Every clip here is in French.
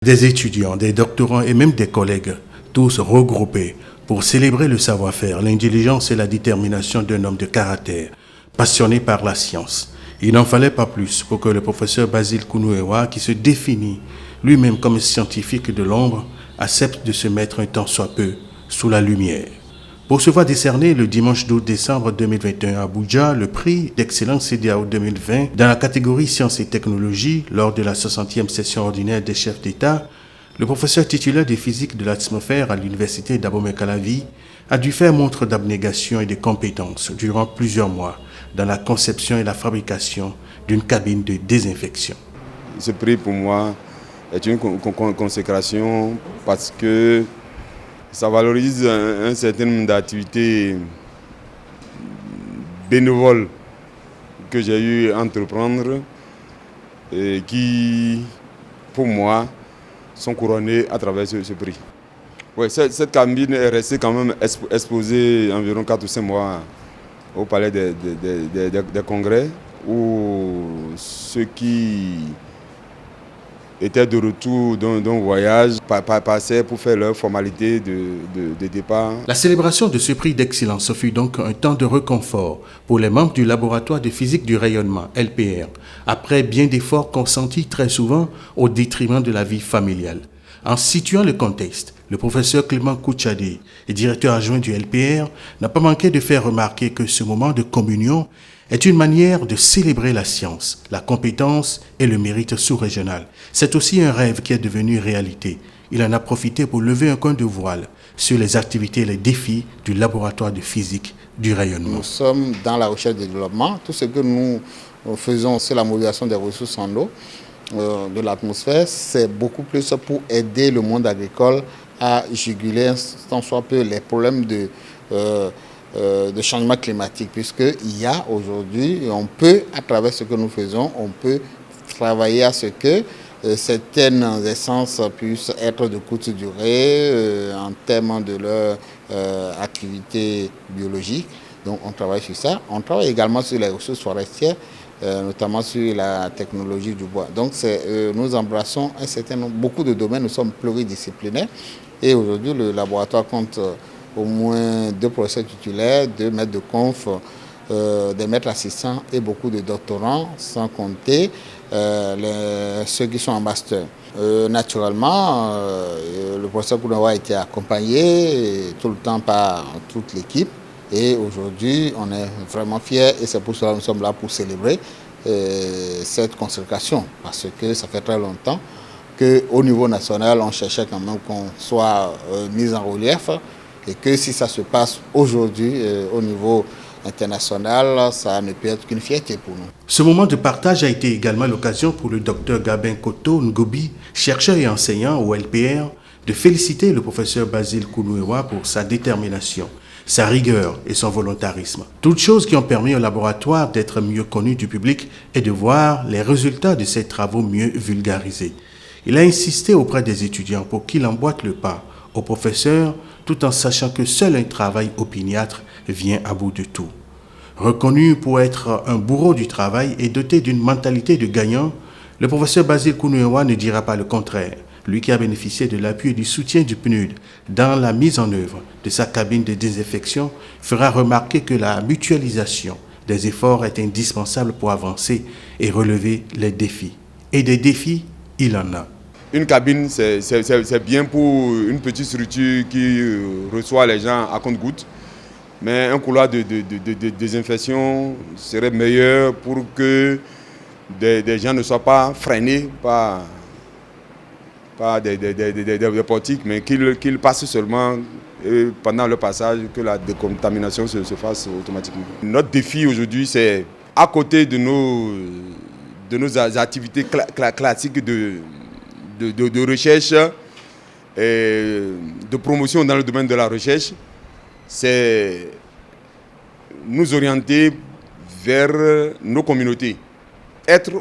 Des étudiants, des doctorants et même des collègues, tous regroupés pour célébrer le savoir-faire, l'intelligence et la détermination d'un homme de caractère, passionné par la science. Il n'en fallait pas plus pour que le professeur Basile Kounouewa, qui se définit lui-même comme scientifique de l'ombre, accepte de se mettre un tant soit peu sous la lumière. Pour se voir décerner le dimanche 12 décembre 2021 à Abuja le prix d'excellence CEDEAO 2020 dans la catégorie sciences et technologies lors de la 60e session ordinaire des chefs d'État, le professeur titulaire de physique de l'atmosphère à l'université d'Abomey-Calavi a dû faire montre d'abnégation et de compétences durant plusieurs mois dans la conception et la fabrication d'une cabine de désinfection. Ce prix pour moi est une consécration parce que ça valorise un certain nombre d'activités bénévoles que j'ai eu à entreprendre et qui, pour moi, sont couronnées à travers ce prix. Ouais, cette cabine est restée quand même exposée environ 4 ou 5 mois au palais des congrès où ceux qui étaient de retour d'un voyage, passaient pour faire leur formalité de départ. La célébration de ce prix d'excellence fut donc un temps de réconfort pour les membres du laboratoire de physique du rayonnement, LPR, après bien d'efforts consentis très souvent au détriment de la vie familiale. En situant le contexte, le professeur Clément Kouchadé, directeur adjoint du LPR, n'a pas manqué de faire remarquer que ce moment de communion est une manière de célébrer la science, la compétence et le mérite sous-régional. C'est aussi un rêve qui est devenu réalité. Il en a profité pour lever un coin de voile sur les activités et les défis du laboratoire de physique du rayonnement. Nous sommes dans la recherche et développement. Tout ce que nous faisons, c'est la mobilisation des ressources en eau de l'atmosphère. C'est beaucoup plus pour aider le monde agricole à juguler tant soit peu les problèmes de changement climatique, puisqu'il y a aujourd'hui, on peut, à travers ce que nous faisons, on peut travailler à ce que certaines essences puissent être de courte durée en termes de leur activité biologique. Donc on travaille sur ça. On travaille également sur les ressources forestières, notamment sur la technologie du bois. Donc nous embrassons beaucoup de domaines, nous sommes pluridisciplinaires. Et aujourd'hui, le laboratoire compte au moins 2 professeurs titulaires, 2 maîtres de conf, des maîtres assistants et beaucoup de doctorants, sans compter ceux qui sont en master. Naturellement, le professeur Kounouewa a été accompagné tout le temps par toute l'équipe. Et aujourd'hui, on est vraiment fiers et c'est pour cela que nous sommes là pour célébrer cette consécration. Parce que ça fait très longtemps qu'au niveau national, on cherchait quand même qu'on soit mis en relief. Et que si ça se passe aujourd'hui au niveau international, ça ne peut être qu'une fierté pour nous. Ce moment de partage a été également l'occasion pour le docteur Gabin Koto Ngobi, chercheur et enseignant au LPR, de féliciter le professeur Basile Kounouewa pour sa détermination, sa rigueur et son volontarisme. Toutes choses qui ont permis au laboratoire d'être mieux connu du public et de voir les résultats de ses travaux mieux vulgarisés. Il a insisté auprès des étudiants pour qu'il emboîte le pas au professeur, tout en sachant que seul un travail opiniâtre vient à bout de tout. Reconnu pour être un bourreau du travail et doté d'une mentalité de gagnant, le professeur Basile Kounouewa ne dira pas le contraire. Lui qui a bénéficié de l'appui et du soutien du PNUD dans la mise en œuvre de sa cabine de désinfection fera remarquer que la mutualisation des efforts est indispensable pour avancer et relever les défis. Et des défis, il en a. Une cabine, c'est bien pour une petite structure qui reçoit les gens à compte-gouttes. Mais un couloir de désinfection serait meilleur pour que des gens ne soient pas freinés par des portiques, mais qu'ils passent seulement pendant le passage, que la décontamination se fasse automatiquement. Notre défi aujourd'hui, c'est à côté de nos activités classiques de recherche et de promotion dans le domaine de la recherche, c'est nous orienter vers nos communautés, être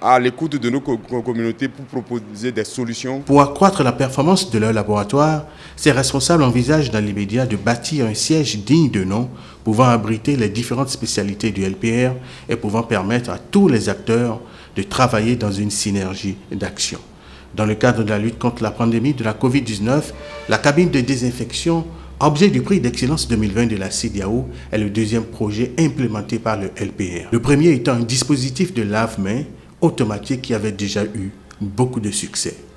à l'écoute de nos communautés pour proposer des solutions. Pour accroître la performance de leur laboratoire, ces responsables envisagent dans l'immédiat de bâtir un siège digne de nom, pouvant abriter les différentes spécialités du LPR et pouvant permettre à tous les acteurs de travailler dans une synergie d'action. Dans le cadre de la lutte contre la pandémie de la COVID-19, la cabine de désinfection, objet du prix d'excellence 2020 de la CEDEAO, est le deuxième projet implémenté par le LPR. Le premier étant un dispositif de lave-mains automatique qui avait déjà eu beaucoup de succès.